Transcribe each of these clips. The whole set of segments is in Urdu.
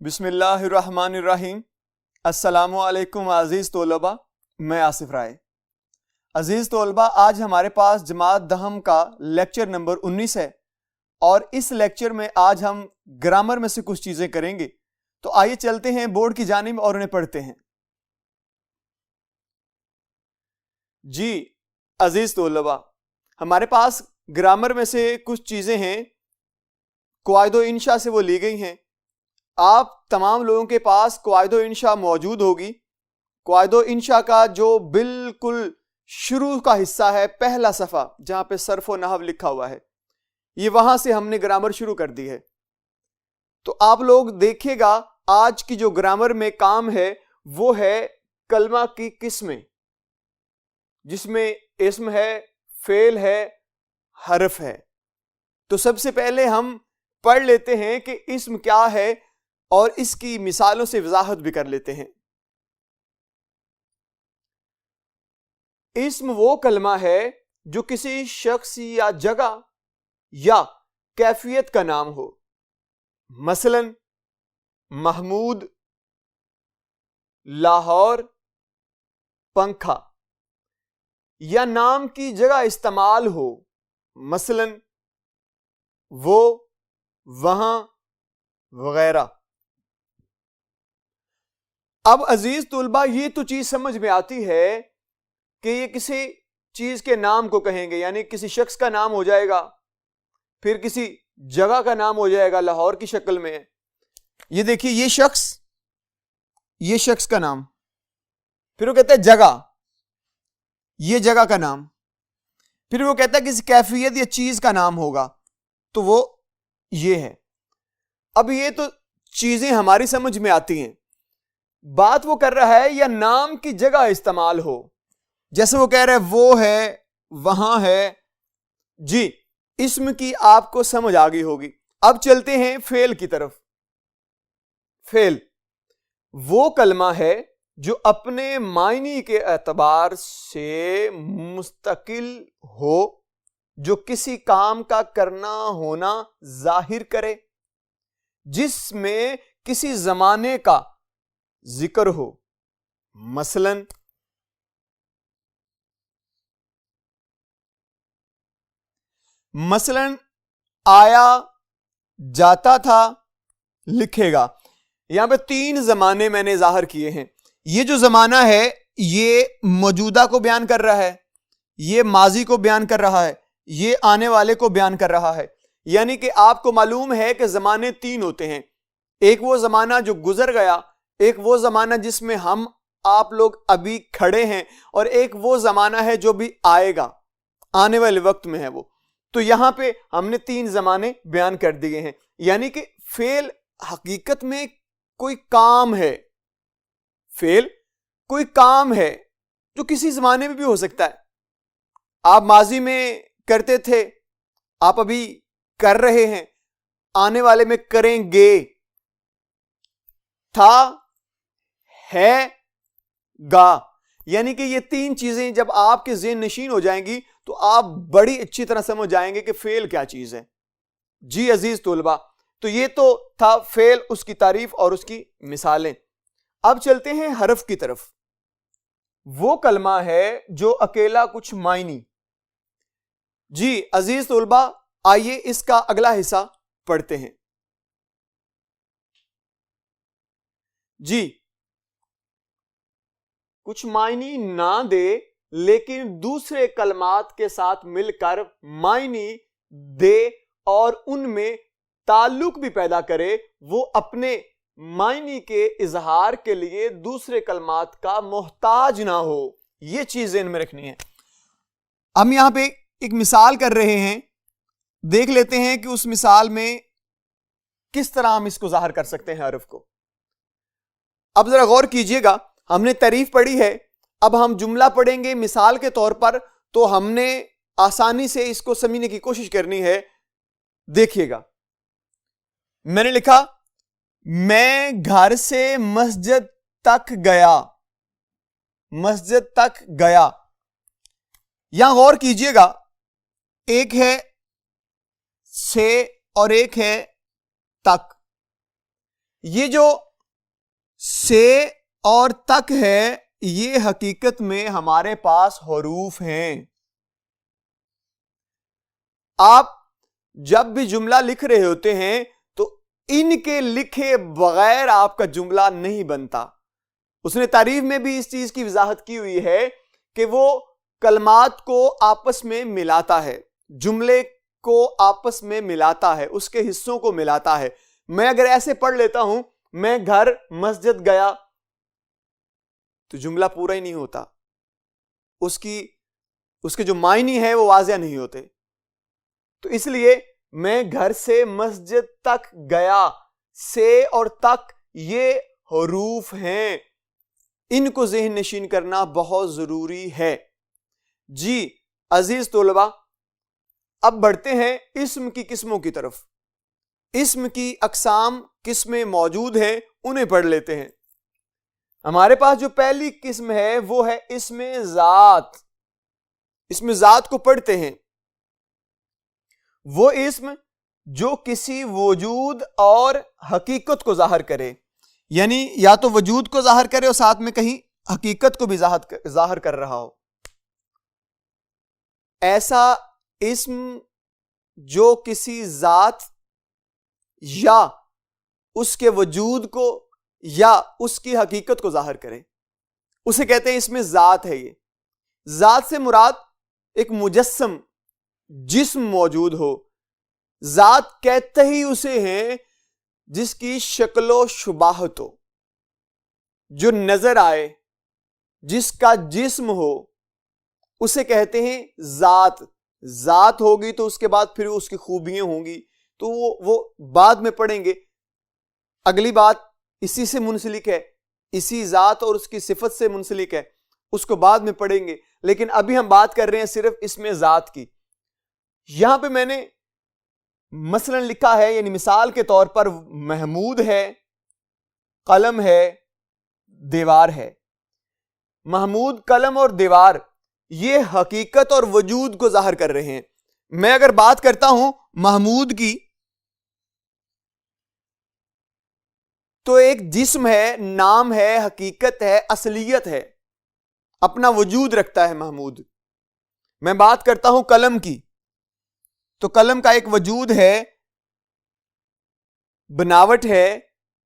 بسم اللہ الرحمن الرحیم۔ السلام علیکم عزیز طلباء، میں آصف رائے۔ عزیز طلباء، آج ہمارے پاس جماعت دہم کا لیکچر نمبر 19 ہے اور اس لیکچر میں آج ہم گرامر میں سے کچھ چیزیں کریں گے۔ تو آئیے چلتے ہیں بورڈ کی جانب اور انہیں پڑھتے ہیں۔ جی عزیز طلباء، ہمارے پاس گرامر میں سے کچھ چیزیں ہیں، قواعد و انشاء سے وہ لی گئی ہیں۔ آپ تمام لوگوں کے پاس قواعد و انشاء موجود ہوگی۔ قواعد و انشاء کا جو بالکل شروع کا حصہ ہے، پہلا صفحہ جہاں پہ صرف و نحو لکھا ہوا ہے، یہ وہاں سے ہم نے گرامر شروع کر دی ہے۔ تو آپ لوگ دیکھیے گا، آج کی جو گرامر میں کام ہے وہ ہے کلمہ کی قسمیں، جس میں اسم ہے، فعل ہے، حرف ہے۔ تو سب سے پہلے ہم پڑھ لیتے ہیں کہ اسم کیا ہے اور اس کی مثالوں سے وضاحت بھی کر لیتے ہیں۔ اسم وہ کلمہ ہے جو کسی شخص یا جگہ یا کیفیت کا نام ہو، مثلا محمود، لاہور، پنکھا، یا نام کی جگہ استعمال ہو، مثلا وہ، وہاں، وغیرہ۔ اب عزیز طلباء، یہ تو چیز سمجھ میں آتی ہے کہ یہ کسی چیز کے نام کو کہیں گے، یعنی کسی شخص کا نام ہو جائے گا، پھر کسی جگہ کا نام ہو جائے گا لاہور کی شکل میں۔ یہ دیکھیے، یہ شخص کا نام، پھر وہ کہتا ہے جگہ، یہ جگہ کا نام، پھر وہ کہتا ہے کسی کیفیت یا چیز کا نام ہوگا، تو وہ یہ ہے۔ اب یہ تو چیزیں ہماری سمجھ میں آتی ہیں، بات وہ کر رہا ہے یا نام کی جگہ استعمال ہو، جیسے وہ کہہ رہا ہے وہ ہے، وہاں ہے۔ جی اسم کی آپ کو سمجھ آ گئی ہوگی۔ اب چلتے ہیں فعل کی طرف۔ فعل وہ کلمہ ہے جو اپنے معنی کے اعتبار سے مستقل ہو، جو کسی کام کا کرنا ہونا ظاہر کرے، جس میں کسی زمانے کا ذکر ہو، مثلا آیا، جاتا تھا، لکھے گا۔ یہاں پہ 3 زمانے میں نے ظاہر کیے ہیں۔ یہ جو زمانہ ہے یہ موجودہ کو بیان کر رہا ہے، یہ ماضی کو بیان کر رہا ہے، یہ آنے والے کو بیان کر رہا ہے۔ یعنی کہ آپ کو معلوم ہے کہ زمانے 3 ہوتے ہیں، ایک وہ زمانہ جو گزر گیا، ایک وہ زمانہ جس میں ہم آپ لوگ ابھی کھڑے ہیں، اور ایک وہ زمانہ ہے جو بھی آئے گا، آنے والے وقت میں ہے وہ۔ تو یہاں پہ ہم نے 3 زمانے بیان کر دیے ہیں۔ یعنی کہ فعل حقیقت میں کوئی کام ہے، فعل کوئی کام ہے جو کسی زمانے میں بھی ہو سکتا ہے۔ آپ ماضی میں کرتے تھے، آپ ابھی کر رہے ہیں، آنے والے میں کریں گے، تھا، ہے، گا۔ یعنی کہ یہ 3 چیزیں جب آپ کے ذہن نشین ہو جائیں گی تو آپ بڑی اچھی طرح سمجھ جائیں گے کہ فعل کیا چیز ہے۔ جی عزیز طلباء، تو یہ تو تھا فعل، اس کی تعریف اور اس کی مثالیں۔ اب چلتے ہیں حرف کی طرف۔ وہ کلمہ ہے جو اکیلا کچھ معنی۔ جی عزیز طلباء، آئیے اس کا اگلا حصہ پڑھتے ہیں۔ جی کچھ معنی نہ دے لیکن دوسرے کلمات کے ساتھ مل کر معنی دے اور ان میں تعلق بھی پیدا کرے، وہ اپنے معنی کے اظہار کے لیے دوسرے کلمات کا محتاج نہ ہو۔ یہ چیز ذہن میں رکھنی ہے۔ ہم یہاں پہ ایک مثال کر رہے ہیں، دیکھ لیتے ہیں کہ اس مثال میں کس طرح ہم اس کو ظاہر کر سکتے ہیں حرف کو۔ اب ذرا غور کیجئے گا، ہم نے تعریف پڑھی ہے، اب ہم جملہ پڑھیں گے مثال کے طور پر، تو ہم نے آسانی سے اس کو سمجھنے کی کوشش کرنی ہے۔ دیکھیے گا، میں نے لکھا میں گھر سے مسجد تک گیا، مسجد تک گیا۔ یہاں غور کیجئے گا، ایک ہے سے اور ایک ہے تک۔ یہ جو سے اور تک ہے یہ حقیقت میں ہمارے پاس حروف ہیں. آپ جب بھی جملہ لکھ رہے ہوتے ہیں تو ان کے لکھے بغیر آپ کا جملہ نہیں بنتا. اس نے تعریف میں بھی اس چیز کی وضاحت کی ہوئی ہے کہ وہ کلمات کو آپس میں ملاتا ہے, جملے کو آپس میں ملاتا ہے, اس کے حصوں کو ملاتا ہے. میں اگر ایسے پڑھ لیتا ہوں میں گھر مسجد گیا تو جملہ پورا ہی نہیں ہوتا, اس کے جو معنی ہے وہ واضح نہیں ہوتے. تو اس لیے میں گھر سے مسجد تک گیا, سے اور تک یہ حروف ہیں, ان کو ذہن نشین کرنا بہت ضروری ہے. جی عزیز طلبہ, اب بڑھتے ہیں اسم کی قسموں کی طرف. اسم کی اقسام قسمیں موجود ہیں, انہیں پڑھ لیتے ہیں. ہمارے پاس جو پہلی قسم ہے وہ ہے اسم ذات. اسم ذات کو پڑھتے ہیں. وہ اسم جو کسی وجود اور حقیقت کو ظاہر کرے, یعنی یا تو وجود کو ظاہر کرے اور ساتھ میں کہیں حقیقت کو بھی ظاہر کر رہا ہو. ایسا اسم جو کسی ذات یا اس کے وجود کو یا اس کی حقیقت کو ظاہر کرے, اسے کہتے ہیں اسم ذات ہے. یہ ذات سے مراد ایک مجسم جسم موجود ہو. ذات کہتے ہی اسے ہیں جس کی شکل و شباہت ہو, جو نظر آئے, جس کا جسم ہو, اسے کہتے ہیں ذات. ذات ہوگی تو اس کے بعد پھر اس کی خوبیاں ہوں گی, تو وہ بعد میں پڑھیں گے. اگلی بات اسی سے منسلک ہے, اسی ذات اور اس کی صفت سے منسلک ہے, اس کو بعد میں پڑھیں گے. لیکن ابھی ہم بات کر رہے ہیں صرف اسم ذات کی. یہاں پہ میں نے مثلا لکھا ہے, یعنی مثال کے طور پر محمود ہے, قلم ہے, دیوار ہے. محمود, قلم اور دیوار یہ حقیقت اور وجود کو ظاہر کر رہے ہیں. میں اگر بات کرتا ہوں محمود کی تو ایک جسم ہے, نام ہے, حقیقت ہے, اصلیت ہے, اپنا وجود رکھتا ہے محمود. میں بات کرتا ہوں قلم کی تو قلم کا ایک وجود ہے, بناوٹ ہے,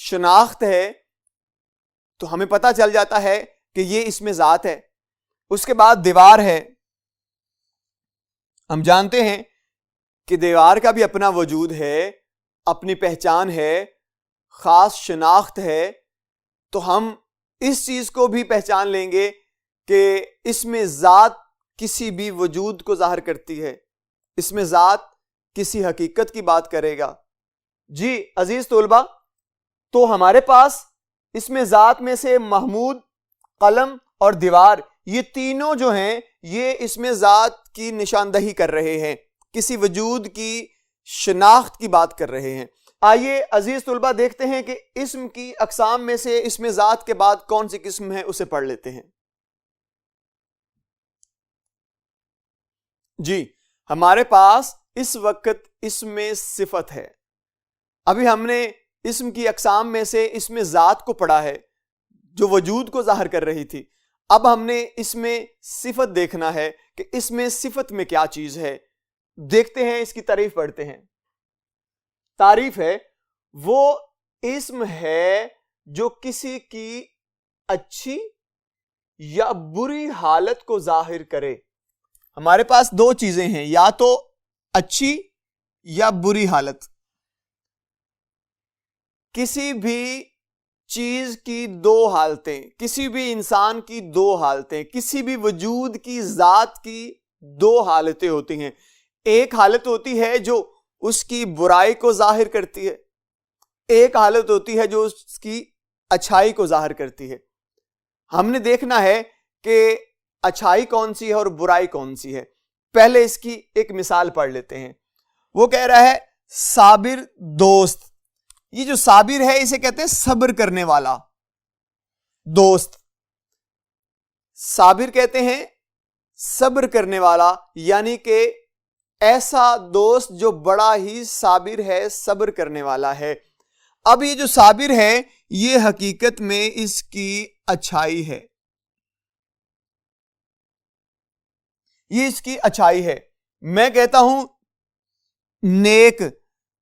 شناخت ہے, تو ہمیں پتہ چل جاتا ہے کہ یہ اسم ذات ہے. اس کے بعد دیوار ہے. ہم جانتے ہیں کہ دیوار کا بھی اپنا وجود ہے, اپنی پہچان ہے, خاص شناخت ہے. تو ہم اس چیز کو بھی پہچان لیں گے کہ اسم ذات کسی بھی وجود کو ظاہر کرتی ہے, اسم ذات کسی حقیقت کی بات کرے گا. جی عزیز طلبہ, تو ہمارے پاس اسم ذات میں سے محمود, قلم اور دیوار, یہ تینوں جو ہیں یہ اسم ذات کی نشاندہی کر رہے ہیں, کسی وجود کی شناخت کی بات کر رہے ہیں. آئیے عزیز طلبہ دیکھتے ہیں کہ اسم کی اقسام میں سے اسم ذات کے بعد کون سی قسم ہے, اسے پڑھ لیتے ہیں. جی ہمارے پاس اس وقت اسم صفت ہے. ابھی ہم نے اسم کی اقسام میں سے اسم ذات کو پڑھا ہے جو وجود کو ظاہر کر رہی تھی. اب ہم نے اسم صفت دیکھنا ہے کہ اسم صفت میں کیا چیز ہے. دیکھتے ہیں, اس کی تعریف پڑھتے ہیں. تعریف ہے وہ اسم ہے جو کسی کی اچھی یا بری حالت کو ظاہر کرے. ہمارے پاس دو چیزیں ہیں, یا تو اچھی یا بری حالت. کسی بھی چیز کی دو حالتیں, کسی بھی انسان کی دو حالتیں, کسی بھی وجود کی ذات کی دو حالتیں ہوتی ہیں. ایک حالت ہوتی ہے جو اس کی برائی کو ظاہر کرتی ہے, ایک حالت ہوتی ہے جو اس کی اچھائی کو ظاہر کرتی ہے. ہم نے دیکھنا ہے کہ اچھائی کون سی ہے اور برائی کون سی ہے. پہلے اس کی ایک مثال پڑھ لیتے ہیں. وہ کہہ رہا ہے صابر دوست. یہ جو صابر ہے اسے کہتے ہیں صبر کرنے والا دوست. صابر کہتے ہیں صبر کرنے والا, یعنی کہ ایسا دوست جو بڑا ہی صابر ہے, صبر کرنے والا ہے. اب یہ جو صابر ہے یہ حقیقت میں اس کی اچھائی ہے، یہ اس کی اچھائی ہے۔ میں کہتا ہوں نیک،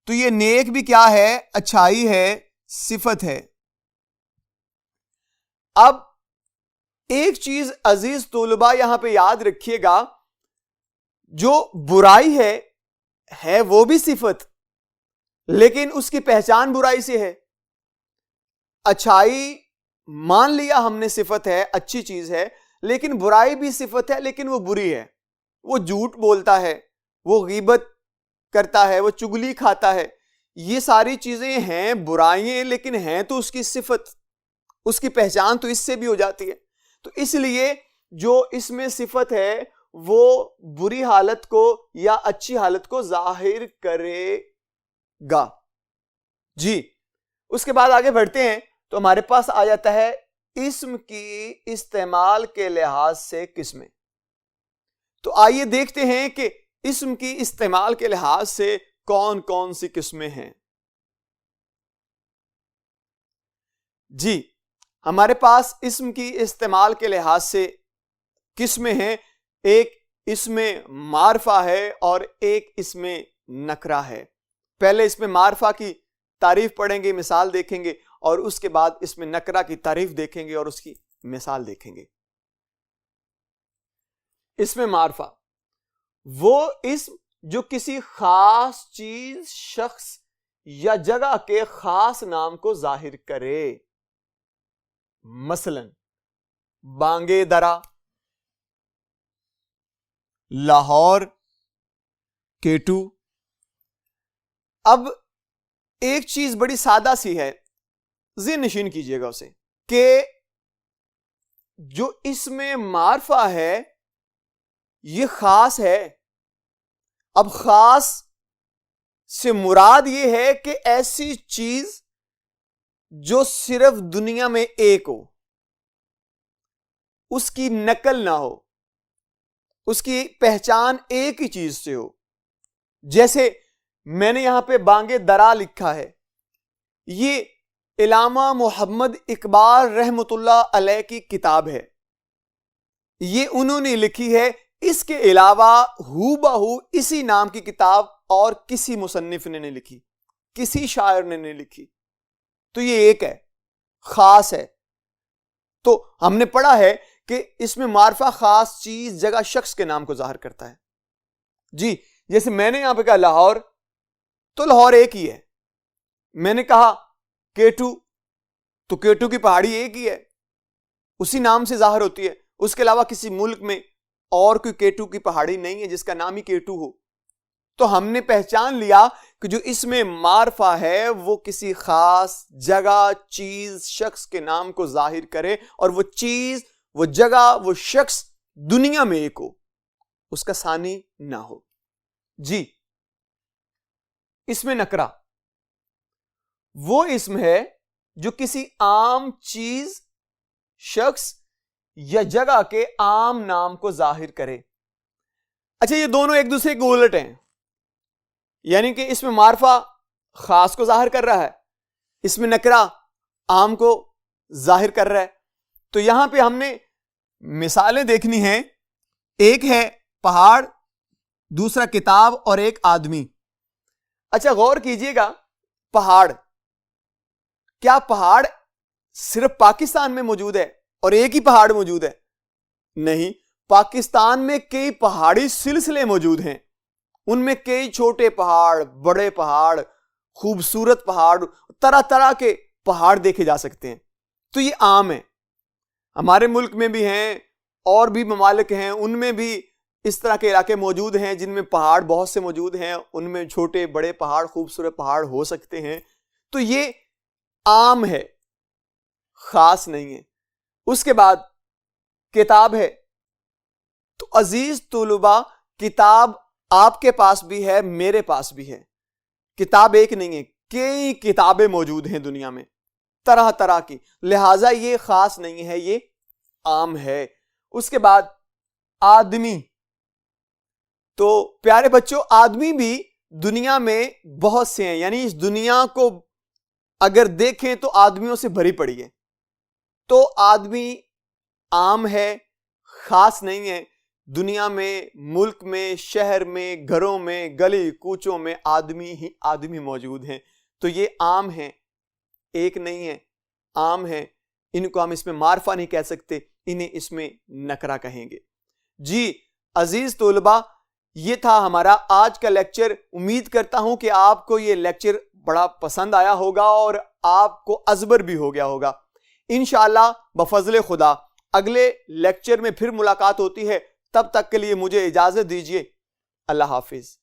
تو یہ نیک بھی کیا ہے؟ اچھائی ہے، صفت ہے۔ اب ایک چیز عزیز طلباء یہاں پہ یاد رکھیے گا، جو برائی ہے وہ بھی صفت، لیکن اس کی پہچان برائی سے ہے۔ اچھائی مان لیا ہم نے صفت ہے، اچھی چیز ہے، لیکن برائی بھی صفت ہے، لیکن وہ بری ہے۔ وہ جھوٹ بولتا ہے، وہ غیبت کرتا ہے، وہ چگلی کھاتا ہے، یہ ساری چیزیں ہیں برائیاں، لیکن ہیں تو اس کی صفت، اس کی پہچان تو اس سے بھی ہو جاتی ہے۔ تو اس لیے جو اس میں صفت ہے وہ بری حالت کو یا اچھی حالت کو ظاہر کرے گا۔ جی، اس کے بعد آگے بڑھتے ہیں تو ہمارے پاس آ جاتا ہے اسم کی استعمال کے لحاظ سے قسمیں۔ تو آئیے دیکھتے ہیں کہ اسم کی استعمال کے لحاظ سے کون کون سی قسمیں ہیں۔ جی، ہمارے پاس اسم کی استعمال کے لحاظ سے قسمیں ہیں۔ ایک اسم معرفہ ہے اور ایک اسم نکرہ ہے۔ پہلے اسم معرفہ کی تعریف پڑھیں گے، مثال دیکھیں گے، اور اس کے بعد اسم نکرہ کی تعریف دیکھیں گے اور اس کی مثال دیکھیں گے۔ اسم معرفہ وہ اسم جو کسی خاص چیز، شخص یا جگہ کے خاص نام کو ظاہر کرے۔ مثلا بانگے درا، لاہور، کیٹو۔ اب ایک چیز بڑی سادہ سی ہے، ذہن نشین کیجئے گا اسے، کہ جو اسم معرفہ ہے یہ خاص ہے۔ اب خاص سے مراد یہ ہے کہ ایسی چیز جو صرف دنیا میں ایک ہو، اس کی نقل نہ ہو، اس کی پہچان ایک ہی چیز سے ہو۔ جیسے میں نے یہاں پہ بانگے درا لکھا ہے، یہ علامہ محمد اقبال رحمت اللہ علیہ کی کتاب ہے، یہ انہوں نے لکھی ہے۔ اس کے علاوہ ہو بہو اسی نام کی کتاب اور کسی مصنف نے نہیں لکھی، کسی شاعر نے نہیں لکھی، تو یہ ایک ہے، خاص ہے۔ تو ہم نے پڑھا ہے کہ اس میں معرفہ خاص چیز، جگہ، شخص کے نام کو ظاہر کرتا ہے۔ جی، جیسے میں نے یہاں پہ کہا لاہور، تو لاہور ایک ہی ہے۔ میں نے کہا کیٹو، تو کیٹو کی پہاڑی ایک ہی ہے، اسی نام سے ظاہر ہوتی ہے۔ اس کے علاوہ کسی ملک میں اور کوئی کیٹو کی پہاڑی نہیں ہے جس کا نام ہی کیٹو ہو۔ تو ہم نے پہچان لیا کہ جو اس میں معرفہ ہے وہ کسی خاص جگہ، چیز، شخص کے نام کو ظاہر کرے، اور وہ چیز، وہ جگہ، وہ شخص دنیا میں ایک ہو، اس کا ثانی نہ ہو۔ جی، اسم نکرہ وہ اسم ہے جو کسی عام چیز، شخص یا جگہ کے عام نام کو ظاہر کرے۔ اچھا، یہ دونوں ایک دوسرے کے الٹ ہیں، یعنی کہ اس میں معرفہ خاص کو ظاہر کر رہا ہے، اس میں نکرہ عام کو ظاہر کر رہا ہے۔ تو یہاں پہ ہم نے مثالیں دیکھنی ہیں، ایک ہے پہاڑ، دوسرا کتاب، اور ایک آدمی۔ اچھا، غور کیجئے گا، پہاڑ، کیا پہاڑ صرف پاکستان میں موجود ہے اور ایک ہی پہاڑ موجود ہے؟ نہیں، پاکستان میں کئی پہاڑی سلسلے موجود ہیں، ان میں کئی چھوٹے پہاڑ، بڑے پہاڑ، خوبصورت پہاڑ، طرح طرح کے پہاڑ دیکھے جا سکتے ہیں۔ تو یہ عام ہے، ہمارے ملک میں بھی ہیں اور بھی ممالک ہیں، ان میں بھی اس طرح کے علاقے موجود ہیں جن میں پہاڑ بہت سے موجود ہیں، ان میں چھوٹے بڑے پہاڑ، خوبصورت پہاڑ ہو سکتے ہیں۔ تو یہ عام ہے، خاص نہیں ہے۔ اس کے بعد کتاب ہے، تو عزیز طلباء، کتاب آپ کے پاس بھی ہے، میرے پاس بھی ہے۔ کتاب ایک نہیں ہے، کئی کتابیں موجود ہیں دنیا میں، طرح طرح کی، لہٰذا یہ خاص نہیں ہے، یہ عام ہے۔ اس کے بعد آدمی، تو پیارے بچوں، آدمی بھی دنیا میں بہت سے ہیں، یعنی اس دنیا کو اگر دیکھیں تو آدمیوں سے بھری پڑی ہے. تو آدمی عام ہے، خاص نہیں ہے. دنیا میں، ملک میں، شہر میں، گھروں میں، گلی کوچوں میں آدمی ہی آدمی موجود ہیں. تو یہ عام ہیں، ایک نہیں ہے، عام ہیں. ان کو ہم اس میں معرفہ نہیں کہہ سکتے، انہیں اس میں نکرہ کہیں گے. جی عزیز طلباء، یہ تھا ہمارا آج کا لیکچر. امید کرتا ہوں کہ آپ کو یہ لیکچر بڑا پسند آیا ہوگا اور آپ کو ازبر بھی ہو گیا ہوگا. انشاءاللہ بفضل خدا اگلے لیکچر میں پھر ملاقات ہوتی ہے. تب تک کے لیے مجھے اجازت دیجیے. اللہ حافظ.